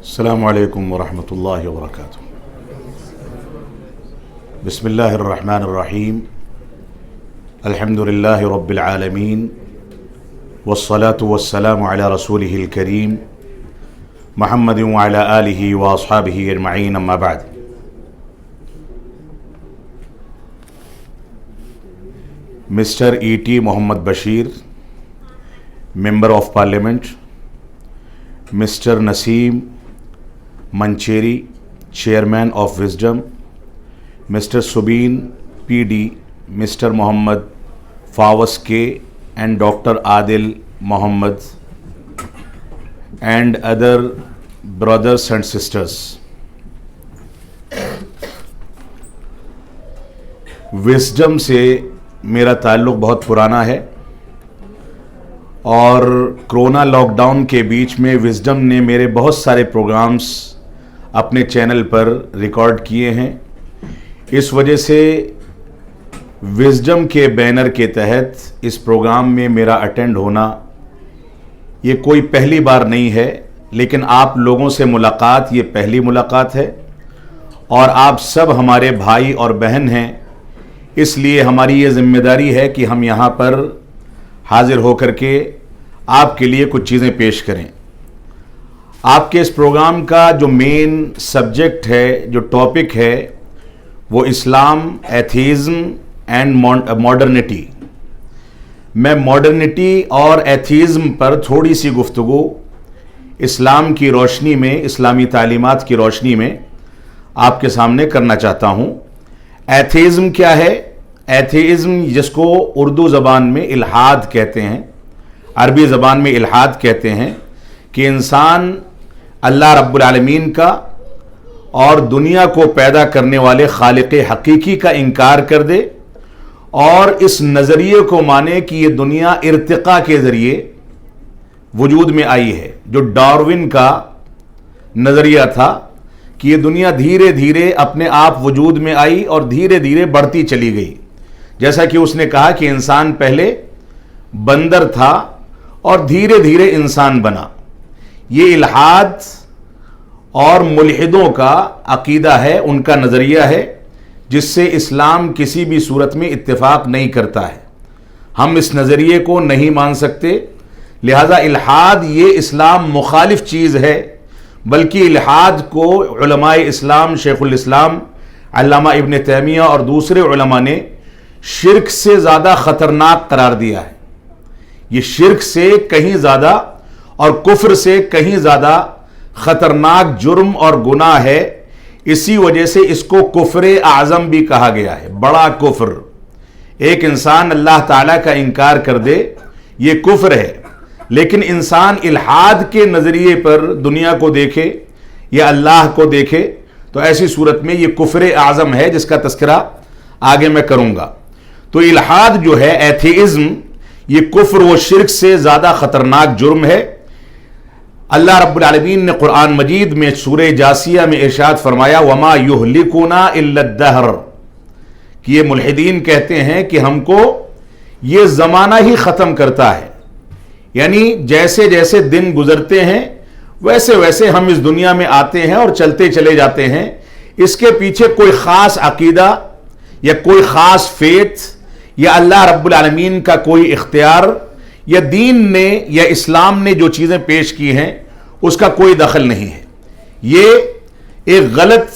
السلام علیکم ورحمۃ اللہ وبرکاتہ۔ بسم اللہ الرحمن الرحیم، الحمد للہ رب العالمین، والصلاة والسلام علی رسولہ الکریم محمد وعلی آلہ واصحابہ اجمعین، اما بعد۔ Mister E T Muhammad Basheer, member of parliament, mister Naseem Mancheri, chairman of Wisdom, mister Sabeen P D, mister Muhammad Faus K and doctor Adil Muhammad and other brothers and sisters. Wisdom سے میرا تعلق بہت پرانا ہے اور کرونا لاک ڈاؤن کے بیچ میں وزڈم نے میرے بہت سارے پروگرامز اپنے چینل پر ریکارڈ کیے ہیں۔ اس وجہ سے وزڈم کے بینر کے تحت اس پروگرام میں میرا اٹینڈ ہونا یہ کوئی پہلی بار نہیں ہے، لیکن آپ لوگوں سے ملاقات یہ پہلی ملاقات ہے، اور آپ سب ہمارے بھائی اور بہن ہیں، اس لیے ہماری یہ ذمہ داری ہے کہ ہم یہاں پر حاضر ہو کر کے آپ کے لیے کچھ چیزیں پیش کریں۔ آپ کے اس پروگرام کا جو مین سبجیکٹ ہے، جو ٹاپک ہے، وہ اسلام، ایتھیزم اینڈ ماڈرنٹی۔ میں ماڈرنٹی اور ایتھیزم پر تھوڑی سی گفتگو اسلام کی روشنی میں، اسلامی تعلیمات کی روشنی میں آپ کے سامنے کرنا چاہتا ہوں۔ ایتھیزم کیا ہے؟ ایتھیزم جس کو اردو زبان میں الحاد کہتے ہیں، عربی زبان میں الحاد کہتے ہیں، کہ انسان اللہ رب العالمین کا اور دنیا کو پیدا کرنے والے خالق حقیقی کا انکار کر دے اور اس نظریے کو مانے کہ یہ دنیا ارتقاء کے ذریعے وجود میں آئی ہے، جو ڈارون کا نظریہ تھا کہ یہ دنیا دھیرے دھیرے اپنے آپ وجود میں آئی اور دھیرے دھیرے بڑھتی چلی گئی، جیسا کہ اس نے کہا کہ انسان پہلے بندر تھا اور دھیرے دھیرے انسان بنا۔ یہ الحاد اور ملحدوں کا عقیدہ ہے، ان کا نظریہ ہے، جس سے اسلام کسی بھی صورت میں اتفاق نہیں کرتا ہے۔ ہم اس نظریے کو نہیں مان سکتے، لہذا الحاد یہ اسلام مخالف چیز ہے، بلکہ الحاد کو علماء اسلام، شیخ الاسلام علامہ ابن تیمیہ اور دوسرے علماء نے شرک سے زیادہ خطرناک قرار دیا ہے۔ یہ شرک سے کہیں زیادہ اور کفر سے کہیں زیادہ خطرناک جرم اور گناہ ہے، اسی وجہ سے اس کو کفر اعظم بھی کہا گیا ہے، بڑا کفر۔ ایک انسان اللہ تعالیٰ کا انکار کر دے، یہ کفر ہے، لیکن انسان الحاد کے نظریے پر دنیا کو دیکھے یا اللہ کو دیکھے تو ایسی صورت میں یہ کفر اعظم ہے، جس کا تذکرہ آگے میں کروں گا۔ تو الحاد جو ہے، ایتھیزم، یہ کفر و شرک سے زیادہ خطرناک جرم ہے۔ اللہ رب العالمین نے قرآن مجید میں سورہ جاسیہ میں ارشاد فرمایا، وَمَا يُهْلِكُنَا إِلَّا الدَّهْرُ، کہ یہ ملحدین کہتے ہیں کہ ہم کو یہ زمانہ ہی ختم کرتا ہے، یعنی جیسے جیسے دن گزرتے ہیں ویسے ویسے ہم اس دنیا میں آتے ہیں اور چلتے چلے جاتے ہیں، اس کے پیچھے کوئی خاص عقیدہ یا کوئی خاص فیتھ یا اللہ رب العالمین کا کوئی اختیار یا دین نے یا اسلام نے جو چیزیں پیش کی ہیں اس کا کوئی دخل نہیں ہے۔ یہ ایک غلط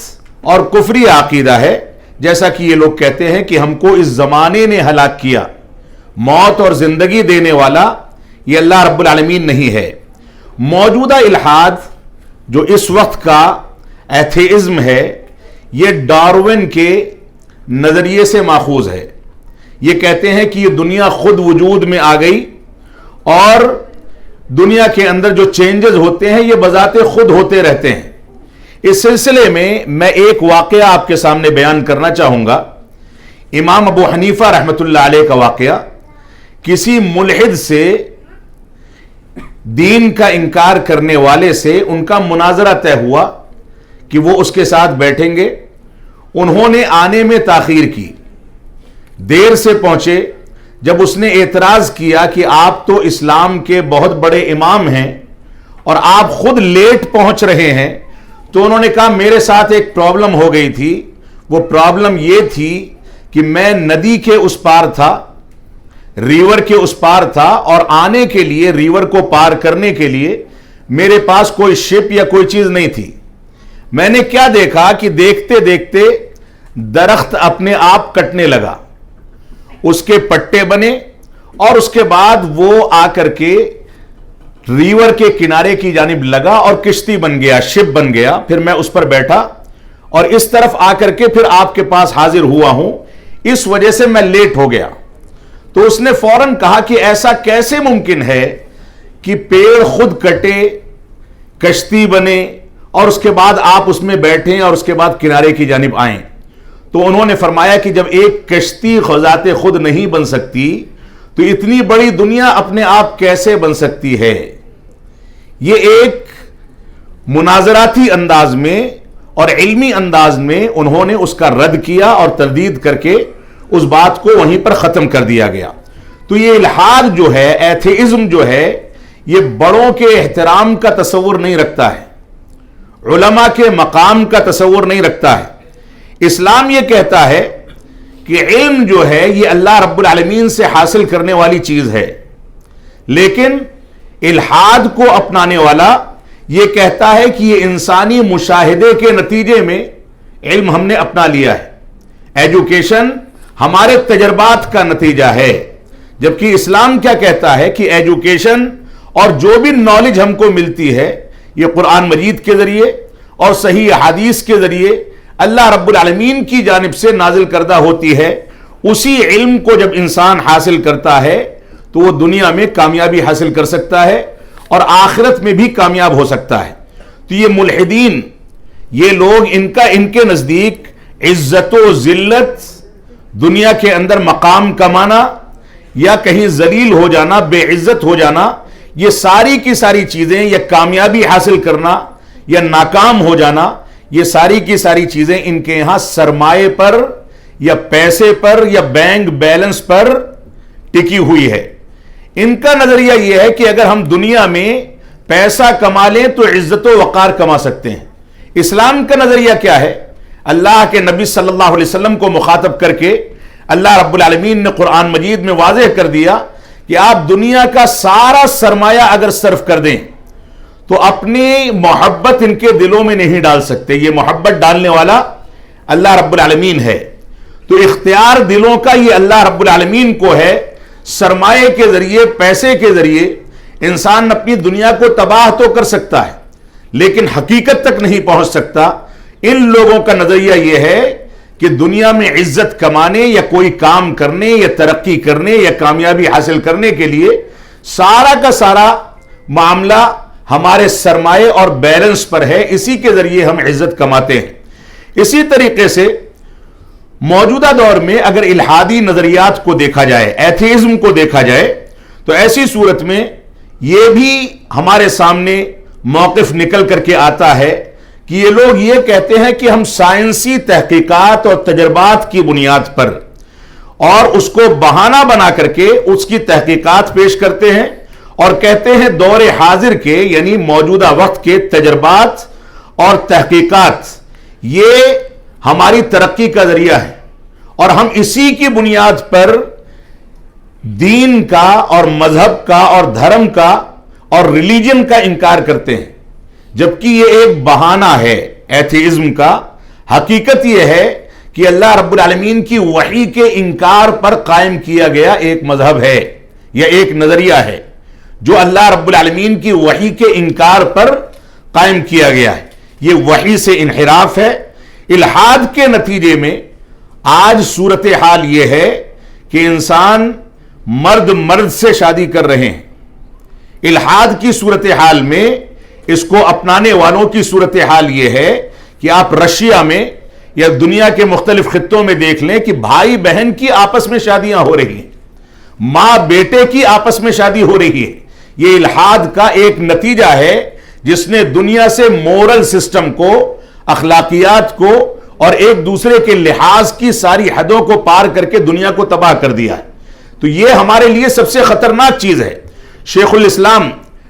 اور کفری عقیدہ ہے، جیسا کہ یہ لوگ کہتے ہیں کہ ہم کو اس زمانے نے ہلاک کیا، موت اور زندگی دینے والا یہ اللہ رب العالمین نہیں ہے۔ موجودہ الحاد جو اس وقت کا ایتھیزم ہے، یہ ڈارون کے نظریے سے ماخوذ ہے۔ یہ کہتے ہیں کہ یہ دنیا خود وجود میں آ گئی اور دنیا کے اندر جو چینجز ہوتے ہیں یہ بذات خود ہوتے رہتے ہیں۔ اس سلسلے میں میں ایک واقعہ آپ کے سامنے بیان کرنا چاہوں گا، امام ابو حنیفہ رحمۃ اللہ علیہ کا واقعہ۔ کسی ملحد سے، دین کا انکار کرنے والے سے ان کا مناظرہ طے ہوا کہ وہ اس کے ساتھ بیٹھیں گے۔ انہوں نے آنے میں تاخیر کی، دیر سے پہنچے۔ جب اس نے اعتراض کیا کہ آپ تو اسلام کے بہت بڑے امام ہیں اور آپ خود لیٹ پہنچ رہے ہیں، تو انہوں نے کہا میرے ساتھ ایک پرابلم ہو گئی تھی، وہ پرابلم یہ تھی کہ میں ندی کے اس پار تھا، ریور کے اس پار تھا، اور آنے کے لیے ریور کو پار کرنے کے لیے میرے پاس کوئی شپ یا کوئی چیز نہیں تھی۔ میں نے کیا دیکھا کہ دیکھتے دیکھتے درخت اپنے آپ کٹنے لگا، اس کے پٹے بنے، اور اس کے بعد وہ آ کر کے ریور کے کنارے کی جانب لگا اور کشتی بن گیا، شپ بن گیا۔ پھر میں اس پر بیٹھا اور اس طرف آ کر کے پھر آپ کے پاس حاضر ہوا ہوں، اس وجہ سے میں لیٹ ہو گیا۔ تو اس نے فوراً کہا کہ ایسا کیسے ممکن ہے کہ پیڑ خود کٹے، کشتی بنے، اور اس کے بعد آپ اس میں بیٹھیں اور اس کے بعد کنارے کی جانب آئیں؟ تو انہوں نے فرمایا کہ جب ایک کشتی ذات خود نہیں بن سکتی تو اتنی بڑی دنیا اپنے آپ کیسے بن سکتی ہے؟ یہ ایک مناظراتی انداز میں اور علمی انداز میں انہوں نے اس کا رد کیا اور تردید کر کے اس بات کو وہیں پر ختم کر دیا گیا۔ تو یہ الحاد جو ہے، ایتھیزم جو ہے، یہ بڑوں کے احترام کا تصور نہیں رکھتا ہے، علماء کے مقام کا تصور نہیں رکھتا ہے۔ اسلام یہ کہتا ہے کہ علم جو ہے یہ اللہ رب العالمین سے حاصل کرنے والی چیز ہے، لیکن الحاد کو اپنانے والا یہ کہتا ہے کہ یہ انسانی مشاہدے کے نتیجے میں علم ہم نے اپنا لیا ہے، ایجوکیشن ہمارے تجربات کا نتیجہ ہے۔ جبکہ اسلام کیا کہتا ہے کہ ایجوکیشن اور جو بھی نالج ہم کو ملتی ہے یہ قرآن مجید کے ذریعے اور صحیح حدیث کے ذریعے اللہ رب العالمین کی جانب سے نازل کردہ ہوتی ہے۔ اسی علم کو جب انسان حاصل کرتا ہے تو وہ دنیا میں کامیابی حاصل کر سکتا ہے اور آخرت میں بھی کامیاب ہو سکتا ہے۔ تو یہ ملحدین، یہ لوگ، ان کے نزدیک عزت و ذلت، دنیا کے اندر مقام کمانا یا کہیں ذلیل ہو جانا، بے عزت ہو جانا، یہ ساری کی ساری چیزیں، یا کامیابی حاصل کرنا یا ناکام ہو جانا، یہ ساری کی ساری چیزیں ان کے یہاں سرمایے پر یا پیسے پر یا بینک بیلنس پر ٹکی ہوئی ہے۔ ان کا نظریہ یہ ہے کہ اگر ہم دنیا میں پیسہ کما لیں تو عزت و وقار کما سکتے ہیں۔ اسلام کا نظریہ کیا ہے؟ اللہ کے نبی صلی اللہ علیہ وسلم کو مخاطب کر کے اللہ رب العالمین نے قرآن مجید میں واضح کر دیا کہ آپ دنیا کا سارا سرمایہ اگر صرف کر دیں تو اپنی محبت ان کے دلوں میں نہیں ڈال سکتے۔ یہ محبت ڈالنے والا اللہ رب العالمین ہے۔ تو اختیار دلوں کا یہ اللہ رب العالمین کو ہے۔ سرمایے کے ذریعے، پیسے کے ذریعے انسان اپنی دنیا کو تباہ تو کر سکتا ہے لیکن حقیقت تک نہیں پہنچ سکتا۔ ان لوگوں کا نظریہ یہ ہے کہ دنیا میں عزت کمانے یا کوئی کام کرنے یا ترقی کرنے یا کامیابی حاصل کرنے کے لیے سارا کا سارا معاملہ ہمارے سرمایے اور بیلنس پر ہے، اسی کے ذریعے ہم عزت کماتے ہیں۔ اسی طریقے سے موجودہ دور میں اگر الحادی نظریات کو دیکھا جائے، ایتھیزم کو دیکھا جائے، تو ایسی صورت میں یہ بھی ہمارے سامنے موقف نکل کر کے آتا ہے کہ یہ لوگ یہ کہتے ہیں کہ ہم سائنسی تحقیقات اور تجربات کی بنیاد پر اور اس کو بہانہ بنا کر کے اس کی تحقیقات پیش کرتے ہیں اور کہتے ہیں دور حاضر کے، یعنی موجودہ وقت کے تجربات اور تحقیقات یہ ہماری ترقی کا ذریعہ ہے، اور ہم اسی کی بنیاد پر دین کا اور مذہب کا اور دھرم کا اور ریلیجن کا انکار کرتے ہیں، جبکہ یہ ایک بہانہ ہے ایتھیزم کا۔ حقیقت یہ ہے کہ اللہ رب العالمین کی وحی کے انکار پر قائم کیا گیا ایک مذہب ہے یا ایک نظریہ ہے جو اللہ رب العالمین کی وحی کے انکار پر قائم کیا گیا ہے۔ یہ وحی سے انحراف ہے۔ الحاد کے نتیجے میں آج صورتحال یہ ہے کہ انسان مرد سے شادی کر رہے ہیں۔ الحاد کی صورتحال میں اس کو اپنانے والوں کی صورتحال یہ ہے کہ آپ رشیا میں یا دنیا کے مختلف خطوں میں دیکھ لیں کہ بھائی بہن کی آپس میں شادیاں ہو رہی ہیں، ماں بیٹے کی آپس میں شادی ہو رہی ہے۔ یہ الحاد کا ایک نتیجہ ہے جس نے دنیا سے مورل سسٹم کو، اخلاقیات کو اور ایک دوسرے کے لحاظ کی ساری حدوں کو پار کر کے دنیا کو تباہ کر دیا ہے۔ تو یہ ہمارے لیے سب سے خطرناک چیز ہے۔ شیخ الاسلام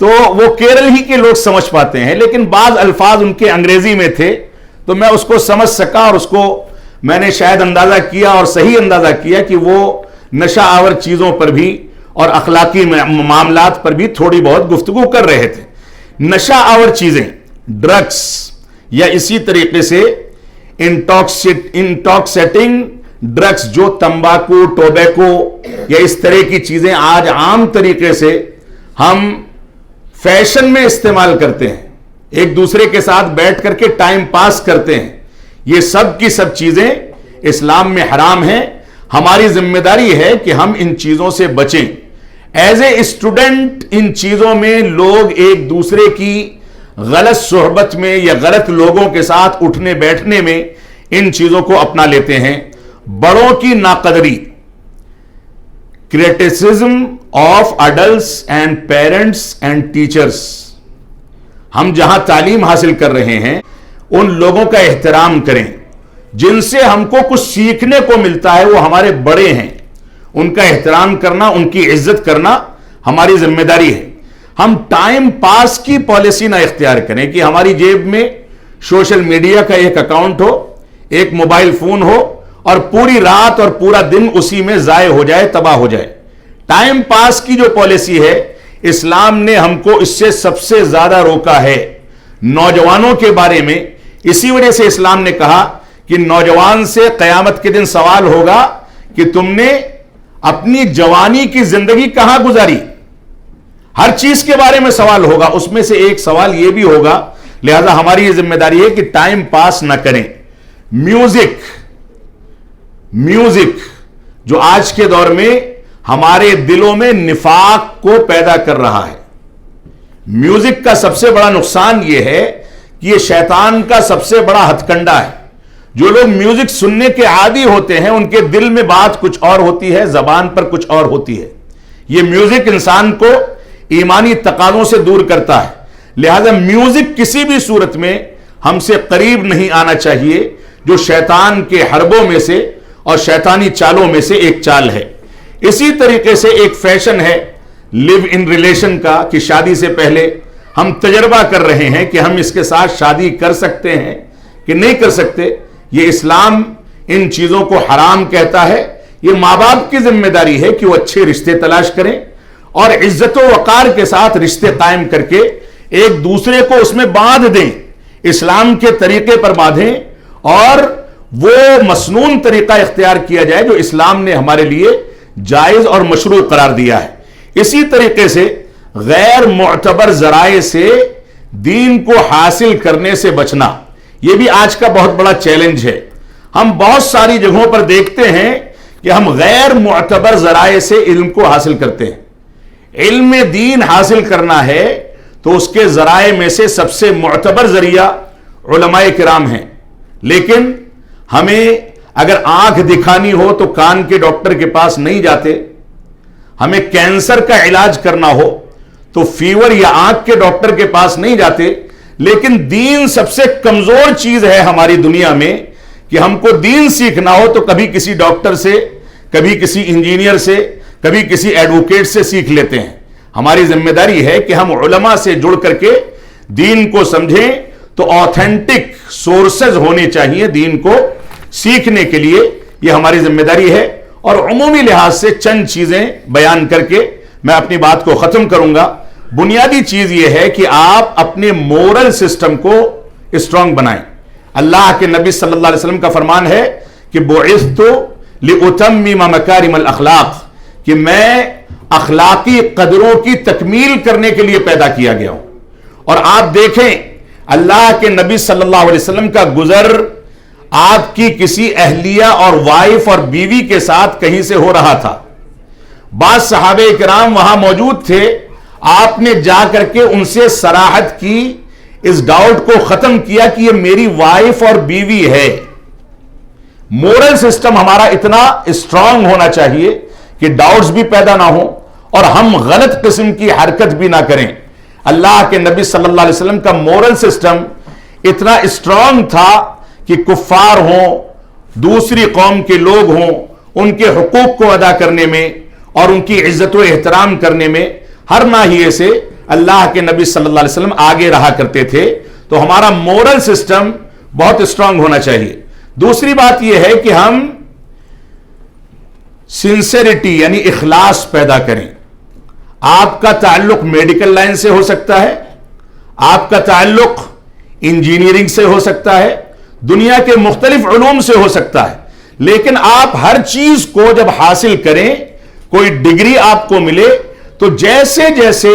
تو وہ کیرل ہی کے لوگ سمجھ پاتے ہیں، لیکن بعض الفاظ ان کے انگریزی میں تھے تو میں اس کو سمجھ سکا، اور اس کو میں نے شاید اندازہ کیا اور صحیح اندازہ کیا کہ وہ نشہ آور چیزوں پر بھی اور اخلاقی معاملات پر بھی تھوڑی بہت گفتگو کر رہے تھے۔ نشہ آور چیزیں، ڈرگس، یا اسی طریقے سے انٹاکسیٹنگ ڈرگس جو تمباکو، ٹوبیکو یا اس طرح کی چیزیں آج عام طریقے سے ہم فیشن میں استعمال کرتے ہیں، ایک دوسرے کے ساتھ بیٹھ کر کے ٹائم پاس کرتے ہیں، یہ سب کی سب چیزیں اسلام میں حرام ہیں۔ ہماری ذمہ داری ہے کہ ہم ان چیزوں سے بچیں۔ ایز اے اسٹوڈنٹ ان چیزوں میں لوگ ایک دوسرے کی غلط صحبت میں یا غلط لوگوں کے ساتھ اٹھنے بیٹھنے میں ان چیزوں کو اپنا لیتے ہیں۔ بڑوں کی ناقدری، criticism of adults and parents and teachers, ہم جہاں تعلیم حاصل کر رہے ہیں ان لوگوں کا احترام کریں جن سے ہم کو کچھ سیکھنے کو ملتا ہے، وہ ہمارے بڑے ہیں، ان کا احترام کرنا، ان کی عزت کرنا ہماری ذمہ داری ہے۔ ہم ٹائم پاس کی پالیسی نہ اختیار کریں کہ ہماری جیب میں سوشل میڈیا کا ایک اکاؤنٹ ہو، ایک موبائل فون ہو، اور پوری رات اور پورا دن اسی میں ضائع ہو جائے، تباہ ہو جائے۔ ٹائم پاس کی جو پالیسی ہے، اسلام نے ہم کو اس سے سب سے زیادہ روکا ہے۔ نوجوانوں کے بارے میں اسی وجہ سے اسلام نے کہا کہ نوجوان سے قیامت کے دن سوال ہوگا کہ تم نے اپنی جوانی کی زندگی کہاں گزاری، ہر چیز کے بارے میں سوال ہوگا، اس میں سے ایک سوال یہ بھی ہوگا۔ لہذا ہماری یہ ذمہ داری ہے کہ ٹائم پاس نہ کریں۔ میوزک جو آج کے دور میں ہمارے دلوں میں نفاق کو پیدا کر رہا ہے، میوزک کا سب سے بڑا نقصان یہ ہے کہ یہ شیطان کا سب سے بڑا ہتھ کنڈا ہے۔ جو لوگ میوزک سننے کے عادی ہوتے ہیں ان کے دل میں بات کچھ اور ہوتی ہے، زبان پر کچھ اور ہوتی ہے۔ یہ میوزک انسان کو ایمانی تقاضوں سے دور کرتا ہے، لہذا میوزک کسی بھی صورت میں ہم سے قریب نہیں آنا چاہیے، جو شیطان کے حربوں میں سے اور شیطانی چالوں میں سے ایک چال ہے۔ اسی طریقے سے ایک فیشن ہے لیو ان ریلیشن کا، کہ شادی سے پہلے ہم تجربہ کر رہے ہیں کہ ہم اس کے ساتھ شادی کر سکتے ہیں کہ نہیں کر سکتے۔ یہ اسلام ان چیزوں کو حرام کہتا ہے۔ یہ ماں باپ کی ذمہ داری ہے کہ وہ اچھے رشتے تلاش کریں اور عزت و وقار کے ساتھ رشتے قائم کر کے ایک دوسرے کو اس میں باندھ دیں، اسلام کے طریقے پر باندھیں، اور وہ مسنون طریقہ اختیار کیا جائے جو اسلام نے ہمارے لیے جائز اور مشروع قرار دیا ہے۔ اسی طریقے سے غیر معتبر ذرائع سے دین کو حاصل کرنے سے بچنا، یہ بھی آج کا بہت بڑا چیلنج ہے۔ ہم بہت ساری جگہوں پر دیکھتے ہیں کہ ہم غیر معتبر ذرائع سے علم کو حاصل کرتے ہیں۔ علم دین حاصل کرنا ہے تو اس کے ذرائع میں سے سب سے معتبر ذریعہ علماء کرام ہیں، لیکن ہمیں اگر آنکھ دکھانی ہو تو کان کے ڈاکٹر کے پاس نہیں جاتے، ہمیں کینسر کا علاج کرنا ہو تو فیور یا آنکھ کے ڈاکٹر کے پاس نہیں جاتے۔ لیکن دین سب سے کمزور چیز ہے ہماری دنیا میں، کہ ہم کو دین سیکھنا ہو تو کبھی کسی ڈاکٹر سے، کبھی کسی انجینئر سے، کبھی کسی ایڈوکیٹ سے سیکھ لیتے ہیں۔ ہماری ذمہ داری ہے کہ ہم علماء سے جڑ کر کے دین کو سمجھیں، تو آتھینٹک سورسز ہونے چاہیے دین کو سیکھنے کے لیے، یہ ہماری ذمہ داری ہے۔ اور عمومی لحاظ سے چند چیزیں بیان کر کے میں اپنی بات کو ختم کروں گا۔ بنیادی چیز یہ ہے کہ آپ اپنے مورل سسٹم کو اسٹرانگ بنائیں۔ اللہ کے نبی صلی اللہ علیہ وسلم کا فرمان ہے کہ بعثت لأتمم مکارم الاخلاق، کہ میں اخلاقی قدروں کی تکمیل کرنے کے لیے پیدا کیا گیا ہوں۔ اور آپ دیکھیں اللہ کے نبی صلی اللہ علیہ وسلم کا گزر آپ کی کسی اہلیہ اور وائف اور بیوی کے ساتھ کہیں سے ہو رہا تھا، بعض صحابہ کرام وہاں موجود تھے، آپ نے جا کر کے ان سے صراحت کی، اس ڈاؤٹ کو ختم کیا کہ یہ میری وائف اور بیوی ہے۔ مورل سسٹم ہمارا اتنا اسٹرانگ ہونا چاہیے کہ ڈاؤٹس بھی پیدا نہ ہوں اور ہم غلط قسم کی حرکت بھی نہ کریں۔ اللہ کے نبی صلی اللہ علیہ وسلم کا مورل سسٹم اتنا اسٹرانگ تھا کہ کفار ہوں، دوسری قوم کے لوگ ہوں، ان کے حقوق کو ادا کرنے میں اور ان کی عزت و احترام کرنے میں ہر ناحیے سے اللہ کے نبی صلی اللہ علیہ وسلم آگے رہا کرتے تھے. تو ہمارا مورل سسٹم بہت اسٹرانگ ہونا چاہیے. دوسری بات یہ ہے کہ ہم سنسیریٹی یعنی اخلاص پیدا کریں. آپ کا تعلق میڈیکل لائن سے ہو سکتا ہے, آپ کا تعلق انجینئرنگ سے ہو سکتا ہے, دنیا کے مختلف علوم سے ہو سکتا ہے, لیکن آپ ہر چیز کو جب حاصل کریں, کوئی ڈگری آپ کو ملے, تو جیسے جیسے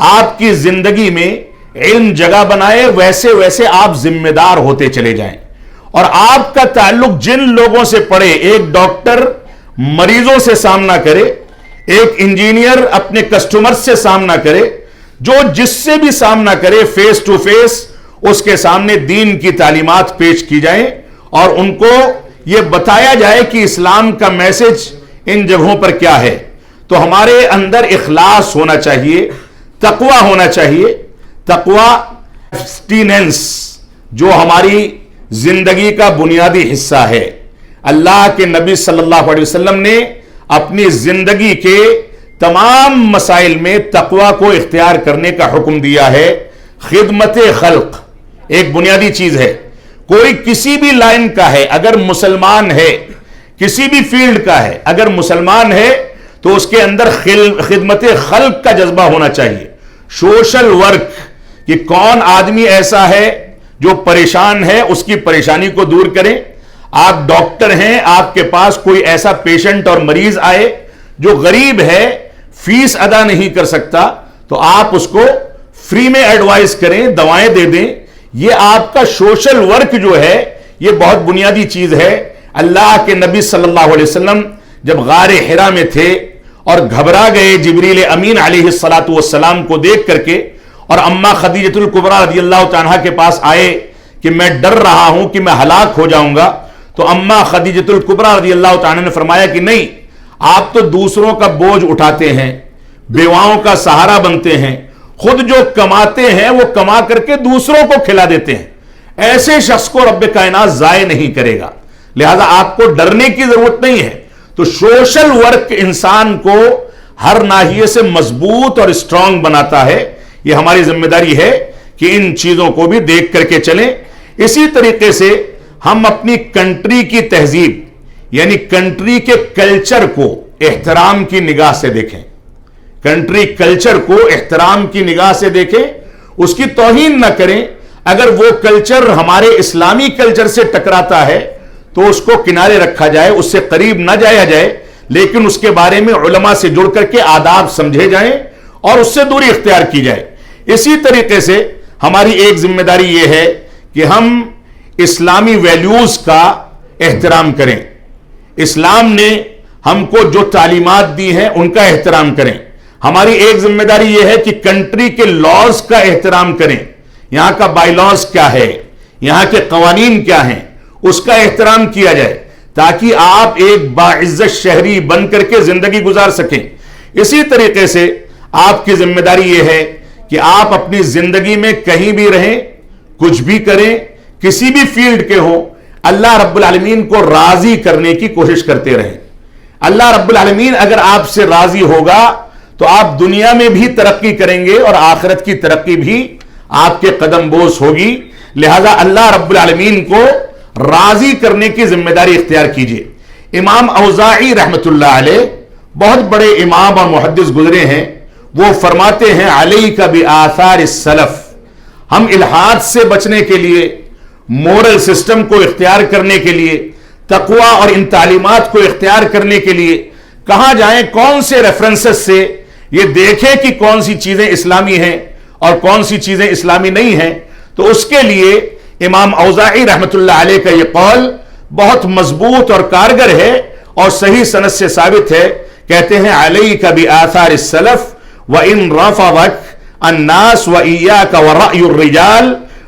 آپ کی زندگی میں علم جگہ بنائے ویسے ویسے آپ ذمہ دار ہوتے چلے جائیں. اور آپ کا تعلق جن لوگوں سے پڑے, ایک ڈاکٹر مریضوں سے سامنا کرے, ایک انجینئر اپنے کسٹمر سے سامنا کرے, جو جس سے بھی سامنا کرے فیس ٹو فیس اس کے سامنے دین کی تعلیمات پیش کی جائیں اور ان کو یہ بتایا جائے کہ اسلام کا میسج ان جگہوں پر کیا ہے. تو ہمارے اندر اخلاص ہونا چاہیے, تقوی ہونا چاہیے. تقوی ایبسٹیننس جو ہماری زندگی کا بنیادی حصہ ہے. اللہ کے نبی صلی اللہ علیہ وسلم نے اپنی زندگی کے تمام مسائل میں تقوی کو اختیار کرنے کا حکم دیا ہے. خدمت خلق ایک بنیادی چیز ہے. کوئی کسی بھی لائن کا ہے, اگر مسلمان ہے, کسی بھی فیلڈ کا ہے, اگر مسلمان ہے تو اس کے اندر خدمت خلق کا جذبہ ہونا چاہیے. سوشل ورک کہ کون آدمی ایسا ہے جو پریشان ہے, اس کی پریشانی کو دور کریں. آپ ڈاکٹر ہیں, آپ کے پاس کوئی ایسا پیشنٹ اور مریض آئے جو غریب ہے, فیس ادا نہیں کر سکتا, تو آپ اس کو فری میں ایڈوائز کریں, دوائیں دے دیں. یہ آپ کا سوشل ورک جو ہے یہ بہت بنیادی چیز ہے. اللہ کے نبی صلی اللہ علیہ وسلم جب غار حرا میں تھے اور گھبرا گئے جبریل امین علیہ السلام کو دیکھ کر کے, اور اما خدیجۃ الکبریٰ رضی اللہ تعالیٰ کے پاس آئے کہ میں ڈر رہا ہوں کہ میں ہلاک ہو جاؤں گا, تو اما خدیجۃ الکبریٰ رضی اللہ تعالیٰ نے فرمایا کہ نہیں, آپ تو دوسروں کا بوجھ اٹھاتے ہیں, بیواؤں کا سہارا بنتے ہیں, خود جو کماتے ہیں وہ کما کر کے دوسروں کو کھلا دیتے ہیں, ایسے شخص کو رب کائنات ضائع نہیں کرے گا, لہذا آپ کو ڈرنے کی ضرورت نہیں ہے. تو سوشل ورک انسان کو ہر ناحیے سے مضبوط اور اسٹرانگ بناتا ہے. یہ ہماری ذمہ داری ہے کہ ان چیزوں کو بھی دیکھ کر کے چلیں. اسی طریقے سے ہم اپنی کنٹری کی تہذیب یعنی کنٹری کے کلچر کو احترام کی نگاہ سے دیکھیں. کنٹری کلچر کو احترام کی نگاہ سے دیکھیں, اس کی توہین نہ کریں. اگر وہ کلچر ہمارے اسلامی کلچر سے ٹکراتا ہے تو اس کو کنارے رکھا جائے, اس سے قریب نہ جایا جائے, لیکن اس کے بارے میں علماء سے جڑ کر کے آداب سمجھے جائیں اور اس سے دوری اختیار کی جائے. اسی طریقے سے ہماری ایک ذمہ داری یہ ہے کہ ہم اسلامی ویلیوز کا احترام کریں. اسلام نے ہم کو جو تعلیمات دی ہیں ان کا احترام کریں. ہماری ایک ذمہ داری یہ ہے کہ کنٹری کے لاز کا احترام کریں. یہاں کا بائی لاز کیا ہے, یہاں کے قوانین کیا ہیں, اس کا احترام کیا جائے تاکہ آپ ایک باعزت شہری بن کر کے زندگی گزار سکیں. اسی طریقے سے آپ کی ذمہ داری یہ ہے کہ آپ اپنی زندگی میں کہیں بھی رہیں, کچھ بھی کریں, کسی بھی فیلڈ کے ہوں, اللہ رب العالمین کو راضی کرنے کی کوشش کرتے رہیں. اللہ رب العالمین اگر آپ سے راضی ہوگا تو آپ دنیا میں بھی ترقی کریں گے اور آخرت کی ترقی بھی آپ کے قدم بوس ہوگی. لہذا اللہ رب العالمین کو راضی کرنے کی ذمہ داری اختیار کیجئے. امام اوزاعی رحمت اللہ علیہ بہت بڑے امام اور محدث گزرے ہیں. وہ فرماتے ہیں علیک بآثار السلف. ہم الحاد سے بچنے کے لیے, مورل سسٹم کو اختیار کرنے کے لیے, تقوی اور ان تعلیمات کو اختیار کرنے کے لیے کہاں جائیں, کون سے ریفرنسز سے یہ دیکھیں کہ کون سی چیزیں اسلامی ہیں اور کون سی چیزیں اسلامی نہیں ہیں. تو اس کے لیے امام اوزاعی رحمت اللہ علیہ کا یہ قول بہت مضبوط اور کارگر ہے اور صحیح سند سے ثابت ہے. کہتے ہیں علیک بآثار السلف وَإِن رَفَضَكَ النَّاسُ وَإِيَّاكَ وَرَأْيُ الرِّجَالِ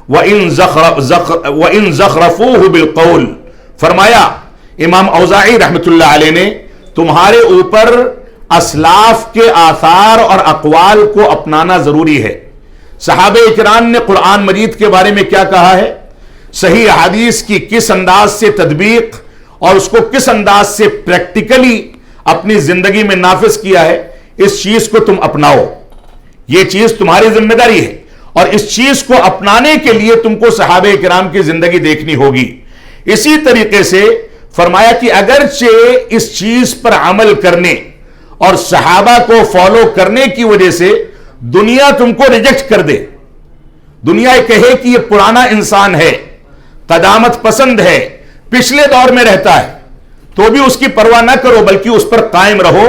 وَإِن زَخْرَفُوهُ بِالْقَوْلِ. فرمایا امام اوزاعی رحمت اللہ علیہ نے تمہارے اوپر اسلاف کے آثار اور اقوال کو اپنانا ضروری ہے. صحابہ اکرام نے قرآن مجید کے بارے میں کیا کہا ہے, صحیح احادیث کی کس انداز سے تطبیق اور اس کو کس انداز سے پریکٹیکلی اپنی زندگی میں نافذ کیا ہے, اس چیز کو تم اپناؤ. یہ چیز تمہاری ذمہ داری ہے، اور اس چیز کو اپنانے کے لیے تم کو صحابہ کرام کی زندگی دیکھنی ہوگی۔ اسی طریقے سے فرمایا کہ اگرچہ اس چیز پر عمل کرنے اور صحابہ کو فالو کرنے کی وجہ سے دنیا تم کو ریجیکٹ کر دے، دنیا کہے کہ یہ پرانا انسان ہے، قدامت پسند ہے، پچھلے دور میں رہتا ہے، تو بھی اس کی پرواہ نہ کرو بلکہ اس پر قائم رہو۔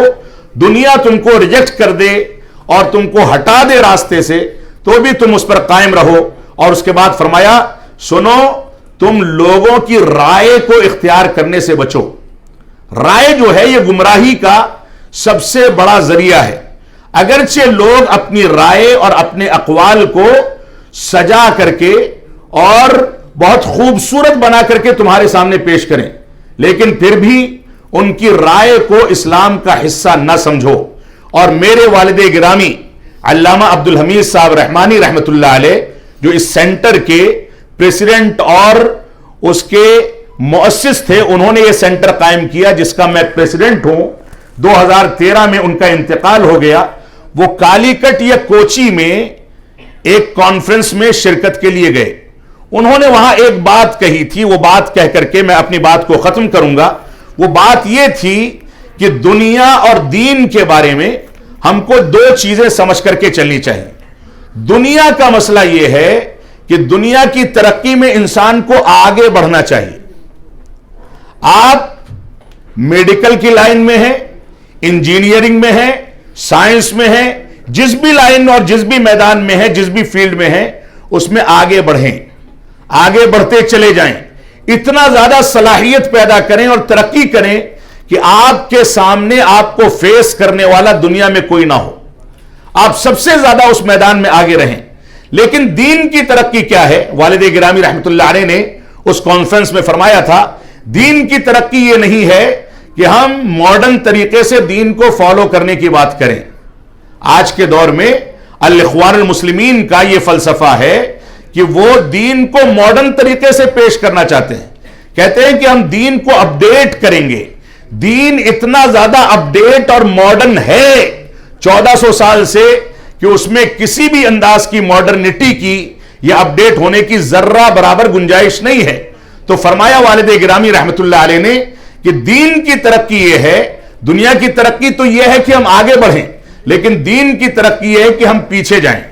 دنیا تم کو ریجیکٹ کر دے اور تم کو ہٹا دے راستے سے، تو بھی تم اس پر قائم رہو۔ اور اس کے بعد فرمایا سنو، تم لوگوں کی رائے کو اختیار کرنے سے بچو۔ رائے جو ہے یہ گمراہی کا سب سے بڑا ذریعہ ہے۔ اگرچہ لوگ اپنی رائے اور اپنے اقوال کو سجا کر کے اور بہت خوبصورت بنا کر کے تمہارے سامنے پیش کریں، لیکن پھر بھی ان کی رائے کو اسلام کا حصہ نہ سمجھو۔ اور میرے والد گرامی علامہ عبدالحمید صاحب رحمانی رحمت اللہ علیہ، جو اس سینٹر کے پریزیڈنٹ اور اس کے مؤسس تھے، انہوں نے یہ سینٹر قائم کیا جس کا میں پریزیڈنٹ ہوں۔ 2013 میں ان کا انتقال ہو گیا۔ وہ کالی کٹ یا کوچی میں ایک کانفرنس میں شرکت کے لیے گئے۔ انہوں نے وہاں ایک بات کہی تھی، وہ بات کہہ کر کے میں اپنی بات کو ختم کروں گا۔ وہ بات یہ تھی کہ دنیا اور دین کے بارے میں ہم کو دو چیزیں سمجھ کر کے چلنی چاہیے۔ دنیا کا مسئلہ یہ ہے کہ دنیا کی ترقی میں انسان کو آگے بڑھنا چاہیے۔ آپ میڈیکل کی لائن میں ہیں، انجینئرنگ میں ہیں، سائنس میں ہیں، جس بھی لائن اور جس بھی میدان میں ہیں، جس بھی فیلڈ میں ہیں، اس میں آگے بڑھیں، آگے بڑھتے چلے جائیں، اتنا زیادہ صلاحیت پیدا کریں اور ترقی کریں کہ آپ کے سامنے آپ کو فیس کرنے والا دنیا میں کوئی نہ ہو، آپ سب سے زیادہ اس میدان میں آگے رہیں۔ لیکن دین کی ترقی کیا ہے؟ والد گرامی رحمت اللہ علیہ نے اس کانفرنس میں فرمایا تھا، دین کی ترقی یہ نہیں ہے کہ ہم ماڈرن طریقے سے دین کو فالو کرنے کی بات کریں۔ آج کے دور میں الاخوان المسلمین کا یہ فلسفہ ہے کہ وہ دین کو ماڈرن طریقے سے پیش کرنا چاہتے ہیں۔ کہتے ہیں کہ ہم دین کو اپڈیٹ کریں گے۔ دین اتنا زیادہ اپڈیٹ اور ماڈرن ہے 1400 سال سے کہ اس میں کسی بھی انداز کی ماڈرنٹی کی یا اپڈیٹ ہونے کی ذرہ برابر گنجائش نہیں ہے۔ تو فرمایا والد گرامی رحمت اللہ علیہ نے کہ دین کی ترقی یہ ہے، دنیا کی ترقی تو یہ ہے کہ ہم آگے بڑھیں، لیکن دین کی ترقی یہ ہے کہ ہم پیچھے جائیں،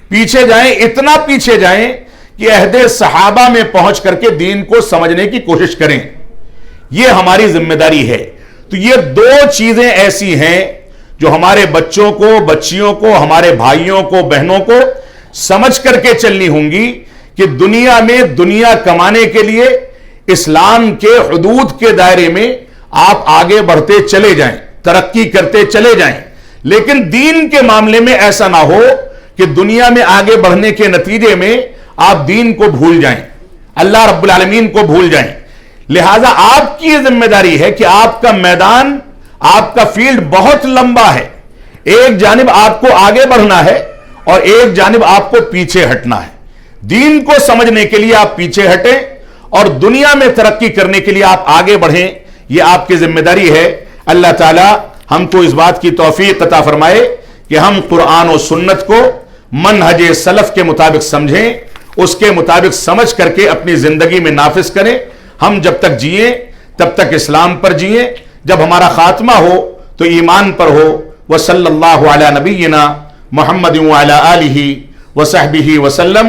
پیچھے جائیں، اتنا پیچھے جائیں کہ عہد صحابہ میں پہنچ کر کے دین کو سمجھنے کی کوشش کریں۔ یہ ہماری ذمہ داری ہے۔ تو یہ دو چیزیں ایسی ہیں جو ہمارے بچوں کو، بچیوں کو، ہمارے بھائیوں کو، بہنوں کو سمجھ کر کے چلنی ہوں گی کہ دنیا میں دنیا کمانے کے لیے اسلام کے حدود کے دائرے میں آپ آگے بڑھتے چلے جائیں، ترقی کرتے چلے جائیں، لیکن دین کے معاملے میں ایسا نہ ہو کہ دنیا میں آگے بڑھنے کے نتیجے میں آپ دین کو بھول جائیں، اللہ رب العالمین کو بھول جائیں۔ لہذا آپ کی یہ ذمہ داری ہے کہ آپ کا میدان، آپ کا فیلڈ بہت لمبا ہے۔ ایک جانب آپ کو آگے بڑھنا ہے اور ایک جانب آپ کو پیچھے ہٹنا ہے۔ دین کو سمجھنے کے لیے آپ پیچھے ہٹیں اور دنیا میں ترقی کرنے کے لیے آپ آگے بڑھیں، یہ آپ کی ذمہ داری ہے۔ اللہ تعالی ہم کو اس بات کی توفیق عطا فرمائے کہ ہم قرآن و سنت کو منہج سلف کے مطابق سمجھیں، اس کے مطابق سمجھ کر کے اپنی زندگی میں نافذ کریں۔ ہم جب تک جئیں تب تک اسلام پر جئیں، جب ہمارا خاتمہ ہو تو ایمان پر ہو۔ وصلی اللہ علی نبینا محمد وعلی آلہ وصحبہ وسلم۔